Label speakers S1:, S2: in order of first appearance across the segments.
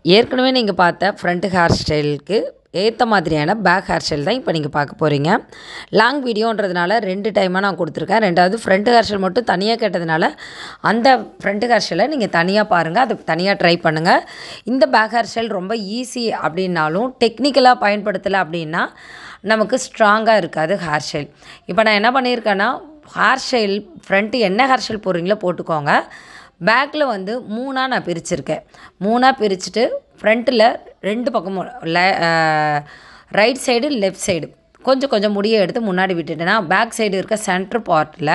S1: ஏற்கனவே நீங்கள் பார்த்த ஃப்ரண்ட் ஹேர் ஸ்டைலுக்கு ஏற்ற மாதிரியான பேக் ஹேர் ஸ்டைல் தான் இப்போ நீங்கள் பார்க்க போகிறீங்க. லாங் வீடியோன்றதுனால 2 டைமாக நான் கொடுத்துருக்கேன். 2வது ஃப்ரண்ட் ஹேர் ஸ்டைல் மட்டும் தனியாக கேட்டதுனால அந்த ஃப்ரண்ட் ஹேர் ஸ்டைலை நீங்கள் தனியாக பாருங்கள், அது தனியாக ட்ரை பண்ணுங்கள். இந்த பேக் ஹேர் ஸ்டைல் ரொம்ப ஈஸி அப்படின்னாலும் டெக்னிக்கலாக பயன்படுத்தலை அப்படின்னா நமக்கு ஸ்ட்ராங்காக இருக்காது ஹேர் ஸ்டைல். இப்போ நான் என்ன பண்ணியிருக்கேன்னா, ஹேர் ஸ்டைல் ஃப்ரண்ட்டு என்ன ஹேர் ஸ்டைல் போடுறீங்களோ போட்டுக்கோங்க. பேக்கில் வந்து 3ஆக நான் பிரிச்சுருக்கேன். 3ஆக பிரிச்சுட்டு ஃப்ரண்ட்டில் 2 பக்கமும் ரைட் சைடு லெஃப்ட் சைடு கொஞ்சம் கொஞ்சம் முடியை எடுத்து முன்னாடி விட்டுட்டேன்னா பேக் சைடு இருக்க சென்டர் பார்ட்டில்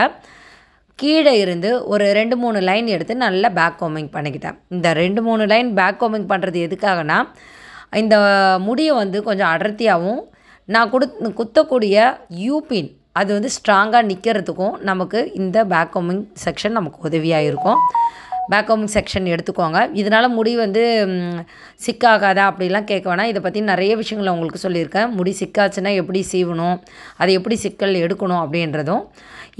S1: கீழே இருந்து ஒரு 2-3 லைன் எடுத்து நல்லா பேக் கோமிங் பண்ணிக்கிட்டேன். இந்த 2-3 லைன் பேக் கோமிங் பண்ணுறது எதுக்காகனா, இந்த முடியை வந்து கொஞ்சம் அடர்த்தியாகவும் நான் குத்தக்கூடிய யூபின் அது வந்து ஸ்ட்ராங்காக நிற்கிறதுக்கும் நமக்கு இந்த பேக் கோமிங் செக்ஷன் நமக்கு உதவியாக இருக்கும். பேக் கோமிங் செக்ஷன் எடுத்துக்கோங்க. இதனால் முடி வந்து சிக்காகாதா அப்படிலாம் கேட்க வேணாம். இதை பற்றி நிறைய விஷயங்களை உங்களுக்கு சொல்லியிருக்கேன். முடி சிக்காச்சுன்னா எப்படி சீவணும், அதை எப்படி சிக்கல் எடுக்கணும் அப்படின்றதும்.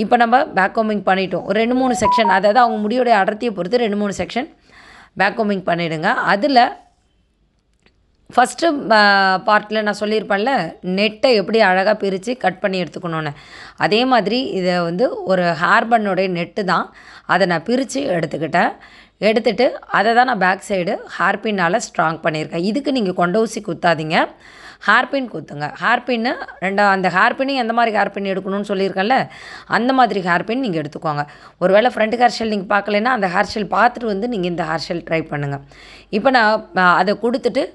S1: இப்போ நம்ம பேக் கோமிங் பண்ணிட்டோம். ஒரு 2-3 செக்ஷன், அதாவது அவங்க முடியோடைய அடர்த்தியை பொறுத்து 2-3 செக்ஷன் பேக் கோமிங் பண்ணிவிடுங்க. அதில் ஃபஸ்ட்டு பார்ட்டில் நான் சொல்லியிருப்பேன்ல, நெட்டை எப்படி அழகாக பிரித்து கட் பண்ணி எடுத்துக்கணுன்னு, அதே மாதிரி இதை வந்து ஒரு ஹேர் பன்னுடைய நெட்டு தான். அதை நான் பிரித்து எடுத்துகிட்டு அதை தான் நான் பேக் சைடு ஹேர் பின்னால் ஸ்ட்ராங் பண்ணியிருக்கேன். இதுக்கு நீங்கள் கொண்ட ஊசி குத்தாதீங்க, ஹேர் பின் குத்துங்க. ஹேர் பின்னு அந்த ஹேர் பின்னு எந்த மாதிரி ஹேர் பின் எடுக்கணும்னு சொல்லியிருக்கேன்ல, அந்த மாதிரி ஹேர் பின் நீங்கள் எடுத்துக்கோங்க. ஒருவேளை ஃப்ரண்ட் ஹேர் ஸ்டைல் நீங்கள் பார்க்கலைன்னா அந்த ஹேர் ஸ்டைல் பார்த்துட்டு வந்து நீங்கள் இந்த ஹேர் ஸ்டைல் ட்ரை பண்ணுங்கள். இப்போ நான் அதை கொடுத்துட்டு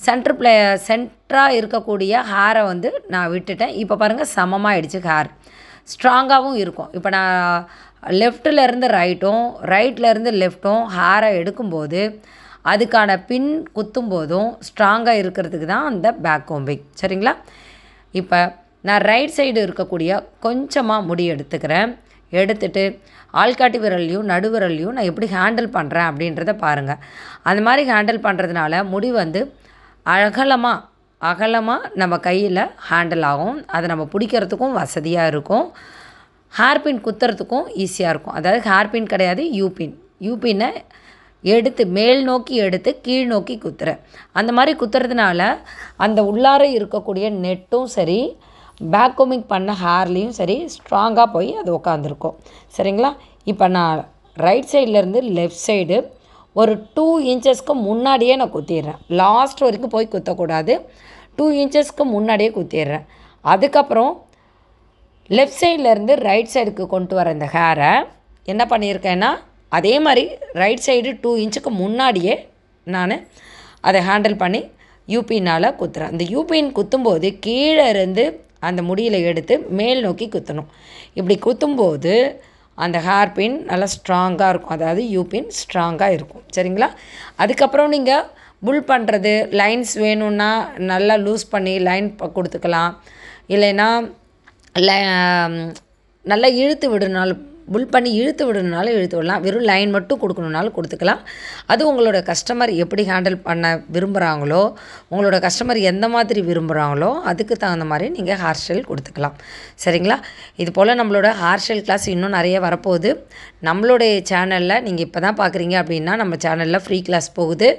S1: சென்டராக இருக்கக்கூடிய ஹேரை வந்து நான் விட்டுட்டேன். இப்போ பாருங்கள் சமமாக ஆயிடுச்சு, ஹேர் ஸ்ட்ராங்காகவும் இருக்கும். இப்போ நான் லெஃப்ட்டிலேருந்து ரைட்லேருந்து லெஃப்ட்டும் ஹேரை எடுக்கும்போது அதுக்கான பின் குத்தும்போதும் ஸ்ட்ராங்காக இருக்கிறதுக்கு தான் அந்த பேக் கோம்பிங். சரிங்களா? இப்போ நான் ரைட் சைடு இருக்கக்கூடிய கொஞ்சமாக முடி எடுத்துட்டு ஆள்காட்டி விரல்லையும் நடுவிரல்லையும் நான் எப்படி ஹேண்டில் பண்ணுறேன் அப்படின்றத பாருங்கள். அந்த மாதிரி ஹேண்டில் பண்ணுறதுனால முடி வந்து அகலமாக நம்ம கையில் ஹேண்டில் ஆகும். அதை நம்ம பிடிக்கிறதுக்கும் வசதியாக இருக்கும், ஹேர் பின் குத்துறதுக்கும் ஈஸியாக இருக்கும். அதாவது ஹேர் பின் கிடையாது, யூபின்னை எடுத்து மேல் நோக்கி எடுத்து கீழ் நோக்கி குத்துறேன். அந்த மாதிரி குத்துறதுனால அந்த உள்ளார இருக்கக்கூடிய நெட்டும் சரி, பேக் கோமிங் பண்ண ஹேர்லேயும் சரி ஸ்ட்ராங்காக போய் அது உட்காந்துருக்கும். சரிங்களா? இப்போ நான் ரைட் சைட்லேருந்து லெஃப்ட் சைடு ஒரு 2 இன்ச்சஸ்க்கு முன்னாடியே நான் குத்திடுறேன். லாஸ்ட் வரைக்கும் போய் குத்தக்கூடாது, 2 இன்ச்சஸ்க்கு முன்னாடியே குத்திடுறேன். அதுக்கப்புறம் லெஃப்ட் சைட்லேருந்து ரைட் சைடுக்கு கொண்டு வர இந்த ஹேரை என்ன பண்ணியிருக்கேன்னா, அதே மாதிரி ரைட் சைடு 2 இன்ச்சுக்கு முன்னாடியே நான் அதை ஹேண்டில் பண்ணி யூபின்னால் குத்துறேன். அந்த யூபின் குத்தும்போது கீழே இருந்து அந்த முடியில் எடுத்து மேல் நோக்கி குத்தணும். இப்படி குத்தும்போது அந்த ஹேர் பின் நல்லா ஸ்ட்ராங்காக இருக்கும், அதாவது யூபின் ஸ்ட்ராங்காக இருக்கும். சரிங்களா? அதுக்கப்புறம் நீங்கள் புல் பண்ணுறது, லைன்ஸ் வேணும்னா நல்லா லூஸ் பண்ணி லைன் கொடுத்துக்கலாம். இல்லைன்னா நல்லா இழுத்து விடணுனாலும், புல் பண்ணி இழுத்து விடணுனாலும் இழுத்து விடலாம். வெறும் லைன் மட்டும் கொடுக்கணுனாலும் கொடுத்துக்கலாம். அது உங்களோட கஸ்டமர் எப்படி ஹேண்டில் பண்ண விரும்புகிறாங்களோ, உங்களோட கஸ்டமர் எந்த மாதிரி விரும்புகிறாங்களோ அதுக்கு தகுந்த மாதிரி நீங்கள் ஹேர் ஸ்டைல் கொடுத்துக்கலாம். சரிங்களா? இது போல் நம்மளோட ஹேர் ஸ்டைல் கிளாஸ் இன்னும் நிறைய வரப்போகுது. நம்மளுடைய சேனலில் நீங்கள் இப்போ தான் பார்க்குறீங்க அப்படின்னா நம்ம சேனலில் ஃப்ரீ கிளாஸ் போகுது.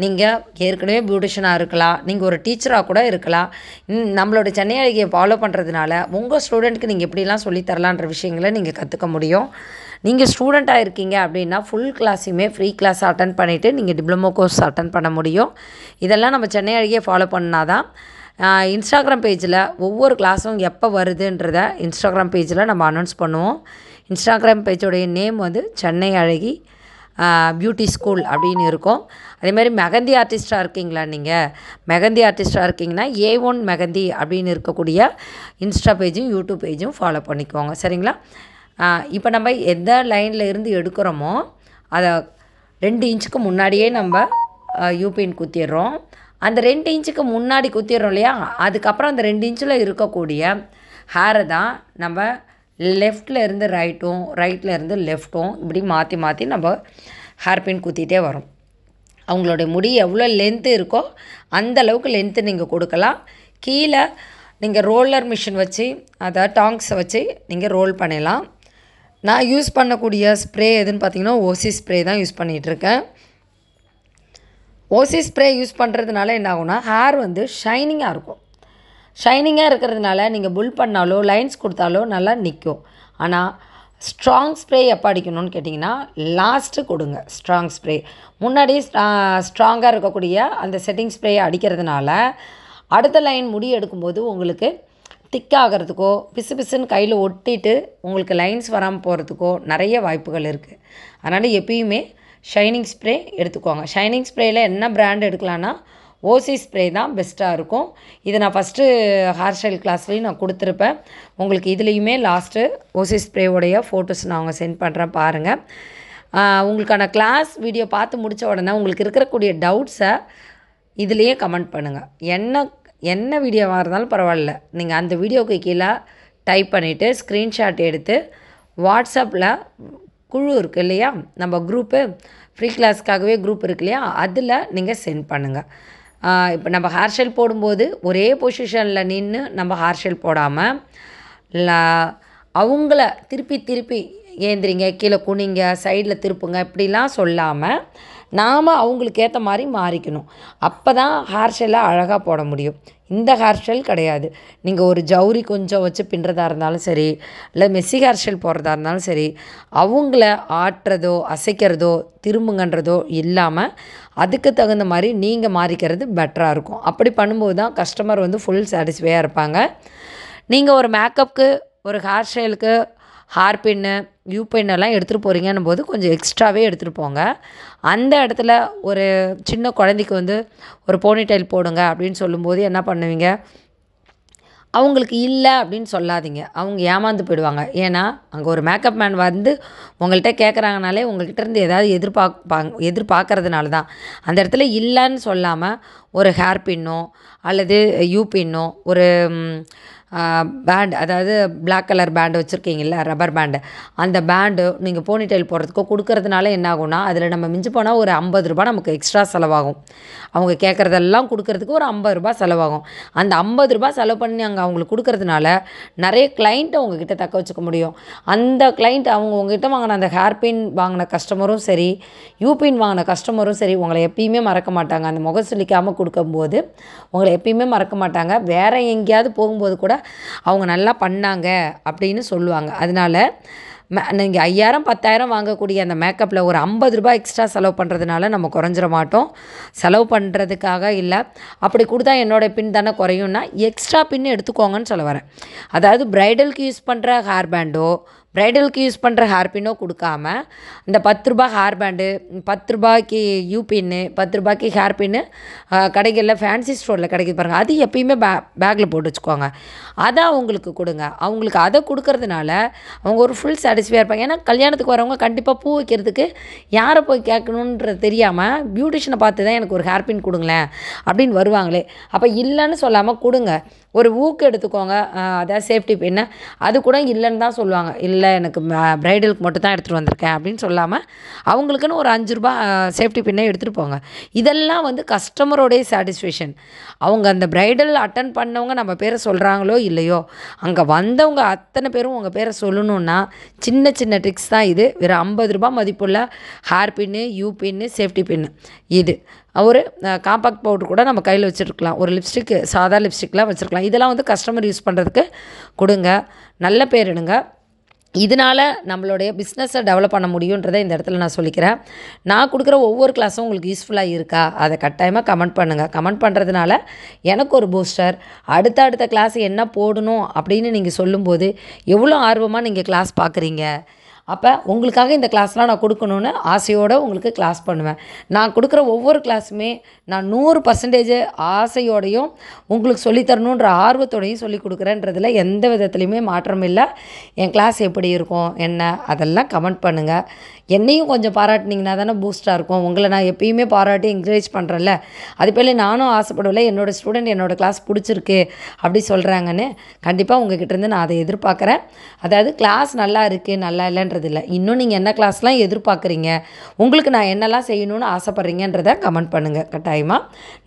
S1: நீங்கள் ஏற்கனவே பியூட்டிஷியனாக இருக்கலாம், நீங்கள் ஒரு டீச்சராக கூட இருக்கலாம். நம்மளோட சென்னை அழகியை ஃபாலோ பண்ணுறதுனால உங்கள் ஸ்டூடெண்ட்டுக்கு நீங்கள் எப்படிலாம் சொல்லித்தரலான்ற விஷயங்களை நீங்கள் கற்றுக்க முடியும். நீங்கள் ஸ்டூடெண்ட்டாக இருக்கீங்க அப்படின்னா ஃபுல் கிளாஸையுமே ஃப்ரீ கிளாஸ் அட்டன் பண்ணிவிட்டு நீங்கள் டிப்ளமோ கோர்ஸ் அட்டன் பண்ண முடியும். இதெல்லாம் நம்ம சென்னை அழகியை ஃபாலோ பண்ணால் தான். இன்ஸ்டாகிராம் பேஜில் ஒவ்வொரு கிளாஸும் எப்போ வருதுன்றதை இன்ஸ்டாகிராம் பேஜில் நம்ம அனௌன்ஸ் பண்ணுவோம். இன்ஸ்டாகிராம் பேஜோடைய நேம் வந்து சென்னை அழகி பியூட்டி ஸ்கூல் அப்படின்னு இருக்கும். அதேமாதிரி மெஹந்தி ஆர்டிஸ்ட்டாக இருக்கீங்களா, நீங்கள் மெஹந்தி ஆர்டிஸ்ட்டாக இருக்கீங்கன்னா A1 மெஹந்தி அப்படின்னு இருக்கக்கூடிய இன்ஸ்டா பேஜும் யூடியூப் பேஜும் ஃபாலோ பண்ணிக்கோங்க. சரிங்களா? இப்போ நம்ம எந்த லைனில் இருந்து எடுக்கிறோமோ அதை 2 இன்ச்சுக்கு முன்னாடியே நம்ம யூபின் குத்திடுறோம். அந்த 2 இன்ச்சுக்கு முன்னாடி குத்திடுறோம் இல்லையா, அதுக்கப்புறம் அந்த 2 இன்ச்சில் இருக்கக்கூடிய ஹேரை தான் நம்ம லெஃப்டில் இருந்து ரைட்டில் இருந்து லெஃப்ட்டும் இப்படி மாற்றி நம்ம ஹேர் பின் குத்திகிட்டே வரும். அவங்களுடைய முடி எவ்வளோ லென்த்து இருக்கோ அந்த அளவுக்கு லென்த்து நீங்கள் கொடுக்கலாம். கீழே நீங்கள் ரோலர் மிஷின் வச்சு, அதாவது டாங்ஸை வச்சு நீங்கள் ரோல் பண்ணிடலாம். நான் யூஸ் பண்ணக்கூடிய ஸ்ப்ரே எதுன்னு பார்த்தீங்கன்னா ஓசி ஸ்ப்ரே தான் யூஸ் பண்ணிகிட்ருக்கேன். ஓசி ஸ்ப்ரே யூஸ் பண்ணுறதுனால என்ன ஆகும்னா ஹேர் வந்து ஷைனிங்காக இருக்கும். ஷைனிங்காக இருக்கிறதுனால நீங்கள் புல் பண்ணாலோ லைன்ஸ் கொடுத்தாலோ நல்லா நிற்கும். ஆனால் ஸ்ட்ராங் ஸ்ப்ரே எப்போ அடிக்கணும்னு கேட்டிங்கன்னா லாஸ்ட்டு கொடுங்க. ஸ்ட்ராங் ஸ்ப்ரே முன்னாடி ஸ்ட்ராங்காக இருக்கக்கூடிய அந்த செட்டிங் ஸ்ப்ரேயை அடிக்கிறதுனால அடுத்த லைன் முடி எடுக்கும்போது உங்களுக்கு திக்காகிறதுக்கோ பிசு பிசுன்னு கையில் ஒட்டிட்டு உங்களுக்கு லைன்ஸ் வராமல் போகிறதுக்கோ நிறைய வாய்ப்புகள் இருக்குது. அதனால் எப்பயுமே ஷைனிங் ஸ்ப்ரே எடுத்துக்கோங்க. ஷைனிங் ஸ்ப்ரேயில் என்ன பிராண்ட் எடுக்கலான்னா ஓசி ஸ்ப்ரே தான் பெஸ்ட்டாக இருக்கும். இதை நான் ஃபஸ்ட்டு ஹேர் ஸ்டைல் கிளாஸ்லேயும் நான் கொடுத்துருப்பேன். உங்களுக்கு இதுலேயுமே லாஸ்ட்டு ஓசி ஸ்ப்ரேவோடைய ஃபோட்டோஸ் நான் அவங்க சென்ட் பண்ணுறேன் பாருங்கள். உங்களுக்கான கிளாஸ் வீடியோ பார்த்து முடித்த உடனே உங்களுக்கு இருக்கக்கூடிய டவுட்ஸை இதுலேயே கமெண்ட் பண்ணுங்கள். என்ன வீடியோவாக இருந்தாலும் பரவாயில்ல, நீங்கள் அந்த வீடியோவுக்கு கீழே டைப் பண்ணிவிட்டு ஸ்க்ரீன்ஷாட் எடுத்து வாட்ஸ்அப்பில் குழு இருக்குது இல்லையா, நம்ம குரூப்பு ஃப்ரீ கிளாஸ்க்காகவே குரூப் இருக்கு இல்லையா, அதில் நீங்கள் சென்ட் பண்ணுங்கள். இப்போ நம்ம ஹேர் ஸ்டைல் போடும்போது ஒரே பொசிஷனில் நின்று நம்ம ஹேர் ஸ்டைல் போடாமல் அவங்கள திருப்பி ஏந்திரிங்க, கீழே குனிங்க, சைடில் திருப்புங்க இப்படிலாம் சொல்லாமல் நாம் அவங்களுக்கு ஏற்ற மாதிரி மாறிக்கணும். அப்போ தான் ஹேர் ஸ்டைலை அழகாக போட முடியும். இந்த ஹேர் ஸ்டைல் கிடையாது. நீங்கள் ஒரு ஜவுரி கொஞ்சம் வச்சு பின்னுறதா இருந்தாலும் சரி, இல்லை மெஸ்ஸி ஹேர் ஸ்டைல் போடுறதா இருந்தாலும் சரி, அவங்கள ஆட்டுறதோ அசைக்கிறதோ திரும்புங்கன்றதோ இல்லாமல் அதுக்கு தகுந்த மாதிரி நீங்கள் மாறிக்கிறது பெட்டராக இருக்கும். அப்படி பண்ணும்போது தான் கஸ்டமர் வந்து ஃபுல் சாட்டிஸ்ஃபையாக இருப்பாங்க. நீங்கள் ஒரு மேக்கப்புக்கு ஒரு ஹேர் ஸ்டைலுக்கு ஹேர் பின்னு யூ பின்னெல்லாம் எடுத்துகிட்டு போகிறீங்கன்னும் போது கொஞ்சம் எக்ஸ்ட்ராவே எடுத்துகிட்டு போங்க. அந்த இடத்துல ஒரு சின்ன குழந்தைக்கு வந்து ஒரு போனிடைல் போடுங்க அப்படின்னு சொல்லும்போது என்ன பண்ணுவீங்க, அவங்களுக்கு இல்லை அப்படின்னு சொல்லாதீங்க. அவங்க ஏமாந்து போயிடுவாங்க. ஏன்னா அங்கே ஒரு மேக்கப் மேன் வந்து உங்கள்கிட்ட கேட்குறாங்கனாலே உங்கள்கிட்ட இருந்து ஏதாவது எதிர்பார்க்கறதுனால தான். அந்த இடத்துல இல்லைன்னு சொல்லாமல் ஒரு ஹேர் பின்னோ அல்லது யூ பின்னோ ஒரு பேண்ட், அதாவது பிளாக் கலர் பேண்டு வச்சுருக்கீங்கல்ல, ரப்பர் பேண்டு, அந்த பேண்டு நீங்கள் போனிடைல் போடுறதுக்கோ கொடுக்கறதுனால என்ன ஆகும்னா அதில் நம்ம மிஞ்சி போனால் ஒரு 50 ரூபா நமக்கு எக்ஸ்ட்ரா செலவாகும். அவங்க கேட்குறதெல்லாம் கொடுக்கறதுக்கு ஒரு 50 ரூபா செலவாகும். அந்த 50 ரூபா செலவு பண்ணி அங்கே அவங்களுக்கு கொடுக்கறதுனால நிறைய கிளைண்ட்டை உங்ககிட்ட தக்க வச்சுக்க முடியும். அந்த கிளைண்ட் அவங்க உங்ககிட்ட வாங்கின அந்த ஹேர் பின் வாங்கின கஸ்டமரும் சரி, யூ பின் வாங்கின கஸ்டமரும் சரி உங்களை எப்பயுமே மறக்க மாட்டாங்க. அந்த முகம் சுளிக்காமல் கொடுக்கும்போது உங்களை எப்பயுமே மறக்க மாட்டாங்க. வேறு எங்கேயாவது போகும்போது கூட அவங்க நல்லா பண்ணாங்க அப்படின்னு சொல்லுவாங்க. அதனால் நீங்கள் 5000 10,000 வாங்கக்கூடிய அந்த மேக்கப்பில் ஒரு 50 ரூபாய் எக்ஸ்ட்ரா செலவு பண்ணுறதுனால நம்ம குறைஞ்சிட மாட்டோம். செலவு பண்ணுறதுக்காக இல்லை. அப்படி கொடுத்தா என்னோடய பின் தானே குறையும்னா எக்ஸ்ட்ரா பின்னு எடுத்துக்கோங்கன்னு சொல்ல வரேன். அதாவது ப்ரைடலுக்கு யூஸ் பண்ணுற ஹேர் பேண்டோ ப்ரைடலுக்கு யூஸ் பண்ணுற ஹேர் பின்னோ கொடுக்காம இந்த 10 ரூபா ஹேர் பேண்டு, 10 ரூபாய்க்கு யூ பின்னு, 10 ரூபாய்க்கு ஹேர் பின்னு கடைகளில் ஃபேன்சி ஸ்டோரில் கிடைக்குது பாருங்கள், அது எப்பயுமே பேக்கில் போட்டு வச்சுக்கோங்க. அதை அவங்களுக்கு கொடுங்க. அவங்களுக்கு அதை கொடுக்கறதுனால அவங்க ஒரு ஃபுல் சாட்டிஸ்ஃபையாக இருப்பாங்க. ஏன்னா கல்யாணத்துக்கு வரவங்க கண்டிப்பாக பூ வைக்கிறதுக்கு யாரை போய் கேட்கணுன்றது தெரியாமல் பியூட்டிஷியனை பார்த்து தான் எனக்கு ஒரு ஹேர் பின் கொடுங்களேன் அப்படின்னு வருவாங்களே. அப்போ இல்லைன்னு சொல்லாமல் கொடுங்க. ஒரு ஊக்கு எடுத்துக்கோங்க, அதாவது சேஃப்டி பின்னு, அது கூட இல்லைன்னு தான் சொல்லுவாங்க. இல்லை எனக்கு ப்ரைடலுக்கு மட்டும் தான் எடுத்துகிட்டு வந்திருக்கேன் அப்படின்னு சொல்லாமல் அவங்களுக்குன்னு ஒரு 5 ரூபா சேஃப்டி பின்னே எடுத்துகிட்டு போங்க. இதெல்லாம் வந்து கஸ்டமரோடைய சாட்டிஸ்ஃபேக்ஷன். அவங்க அந்த ப்ரைடல் அட்டன் பண்ணவங்க நம்ம பேரை சொல்கிறாங்களோ இல்லையோ, அங்கே வந்தவங்க அத்தனை பேரும் உங்கள் பேரை சொல்லணுன்னா சின்ன சின்ன ட்ரிக்ஸ் தான் இது. வெறும் 50 ரூபா மதிப்புள்ள hair pin, U pin, safety pin, இது ஒரு காம்பாக்ட் பவுட்ரு கூட நம்ம கையில் வச்சுருக்கலாம். ஒரு லிப்ஸ்டிக்கு, சாதா லிப்ஸ்டிக்லாம் வச்சுருக்கலாம். இதெல்லாம் வந்து கஸ்டமர் யூஸ் பண்ணுறதுக்கு கொடுங்க. நல்ல பேர் எடுங்க. இதனால் நம்மளுடைய பிஸ்னஸை டெவலப் பண்ண முடியுன்றதை இந்த இடத்துல நான் சொல்லிக்கிறேன். நான் கொடுக்குற ஒவ்வொரு கிளாஸும் உங்களுக்கு யூஸ்ஃபுல்லாக இருக்கா அதை கட்டாயமாக கமெண்ட் பண்ணுங்கள். கமெண்ட் பண்ணுறதுனால எனக்கு ஒரு பூஸ்டர். அடுத்த கிளாஸ் என்ன போடணும் அப்படின்னு நீங்கள் சொல்லும்போது எவ்வளோ ஆர்வமாக நீங்கள் கிளாஸ் பார்க்குறீங்க. அப்போ உங்களுக்காக இந்த கிளாஸ்லாம் நான் கொடுக்கணுன்னு ஆசையோடு உங்களுக்கு கிளாஸ் பண்ணுவேன். நான் கொடுக்குற ஒவ்வொரு கிளாஸுமே நான் 100% ஆசையோடையும் உங்களுக்கு சொல்லித்தரணுன்ற ஆர்வத்தோடையும் சொல்லி கொடுக்குறேன்றதில் எந்த விதத்துலையுமே மாற்றம் இல்லை. என் கிளாஸ் எப்படி இருக்கும் என்ன அதெல்லாம் கமெண்ட் பண்ணுங்கள். என்னையும் கொஞ்சம் பாராட்டினீங்கன்னா தானே பூஸ்ட்டாக இருக்கும். உங்களை நான் எப்பயுமே பாராட்டி என்கரேஜ் பண்ணுறேன்ல, அது போல் நானும் ஆசைப்படுவேன். என்னோடய ஸ்டூடெண்ட் என்னோடய கிளாஸ் பிடிச்சிருக்கு அப்படி சொல்கிறாங்கன்னு. கண்டிப்பாக உங்ககிட்டேருந்து நான் அதை எதிர்பார்க்குறேன். அதாவது கிளாஸ் நல்லா இருக்குது நல்லா இல்லைன்றது இல்லை, இன்னும் நீங்கள் என்ன கிளாஸ்லாம் எதிர்பார்க்குறீங்க, உங்களுக்கு நான் என்னெல்லாம் செய்யணும்னு ஆசைப்பட்றீங்கன்றதை கமெண்ட் பண்ணுங்கள் கட்டாயமாக.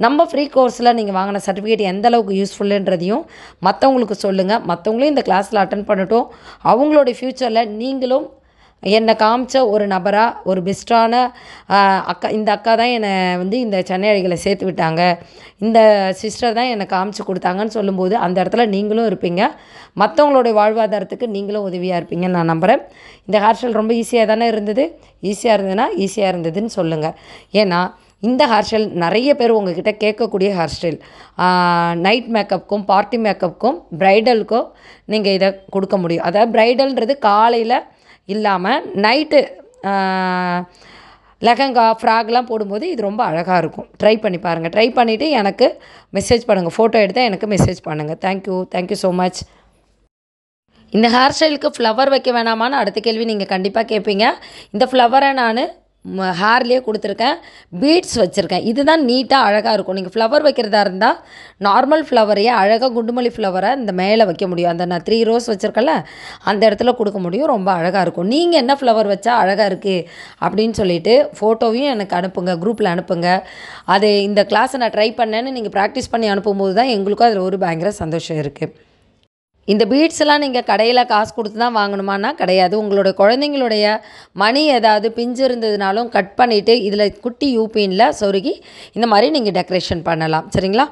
S1: நம்ம ஃப்ரீ கோர்ஸில் நீங்கள் வாங்கின சர்டிஃபிகேட் எந்த அளவுக்கு யூஸ்ஃபுல்லுன்றதையும் மற்றவங்களுக்கு சொல்லுங்கள். மற்றவங்களையும் இந்த கிளாஸில் அட்டன் பண்ணட்டும். அவங்களுடைய ஃப்யூச்சரில் நீங்களும் என்னை காமிச்ச ஒரு நபராக ஒரு பெஸ்ட்டான அக்கா, இந்த அக்கா தான் என்னை வந்து இந்த சென்னை அழகியில் சேர்த்து விட்டாங்க, இந்த சிஸ்டர் தான் என்னை காமிச்சு கொடுத்தாங்கன்னு சொல்லும்போது அந்த இடத்துல நீங்களும் இருப்பீங்க, மற்றவங்களுடைய வாழ்வாதாரத்துக்கு நீங்களும் உதவியாக இருப்பீங்கன்னு நான் நம்புகிறேன். இந்த ஹேர் ஸ்டைல் ரொம்ப ஈஸியாக தானே இருந்தது. ஈஸியாக இருந்ததுன்னா ஈஸியாக இருந்ததுன்னு சொல்லுங்கள். ஏன்னா இந்த ஹேர் ஸ்டைல் நிறைய பேர் உங்ககிட்ட கேட்கக்கூடிய ஹேர் ஸ்டைல். நைட் மேக்கப்புக்கும் பார்ட்டி மேக்கப்புக்கும் ப்ரைடலுக்கும் நீங்கள் இதை கொடுக்க முடியும். அதாவது ப்ரைடல்ன்றது காலையில் இல்லாமல் நைட்டு லெஹங்கா ஃப்ராக்லாம் போடும்போது இது ரொம்ப அழகாக இருக்கும். ட்ரை பண்ணி பாருங்கள். ட்ரை பண்ணிவிட்டு எனக்கு மெசேஜ் பண்ணுங்கள். ஃபோட்டோ எடுத்தால் எனக்கு மெசேஜ் பண்ணுங்கள். Thank you so much. இந்த ஹேர் ஸ்டைலுக்கு ஃப்ளவர் வைக்க வேணாமான்னு அடுத்த கேள்வி நீங்கள் கண்டிப்பாக கேட்பீங்க. இந்த ஃப்ளவரை நான் ஹேர்லேயே கொடுத்துருக்கேன், பீட்ஸ் வச்சுருக்கேன். இதுதான் நீட்டாக அழகாக இருக்கும். நீங்கள் ஃப்ளவர் வைக்கிறதா இருந்தால் நார்மல் ஃப்ளவரையே அழகாக குண்டுமல்லி ஃப்ளவரை இந்த மேலே வைக்க முடியும். அந்த நான் 3 ரோஸ் வச்சுருக்கேன்ல அந்த இடத்துல கொடுக்க முடியும். ரொம்ப அழகாக இருக்கும். நீங்கள் என்ன ஃப்ளவர் வச்சா அழகாக இருக்குது அப்படின்னு சொல்லிவிட்டு ஃபோட்டோவையும் எனக்கு அனுப்புங்க, குரூப்பில் அனுப்புங்க. அது இந்த கிளாஸை நான் ட்ரை பண்ணேன்னு நீங்கள் ப்ராக்டிஸ் பண்ணி அனுப்பும்போது தான் எங்களுக்கும் அதில் ஒரு பயங்கர சந்தோஷம் இருக்குது. இந்த பீட்ஸ்லாம் நீங்கள் கடையில் காசு கொடுத்து தான் வாங்கணுமான்னா கிடையாது. உங்களோட குழந்தைங்களுடைய மணி ஏதாவது பிஞ்சு இருந்ததுனாலும் கட் பண்ணிவிட்டு இதில் குட்டி யூபின்ல சொருகி இந்த மாதிரி நீங்கள் டெக்கரேஷன் பண்ணலாம். சரிங்களா?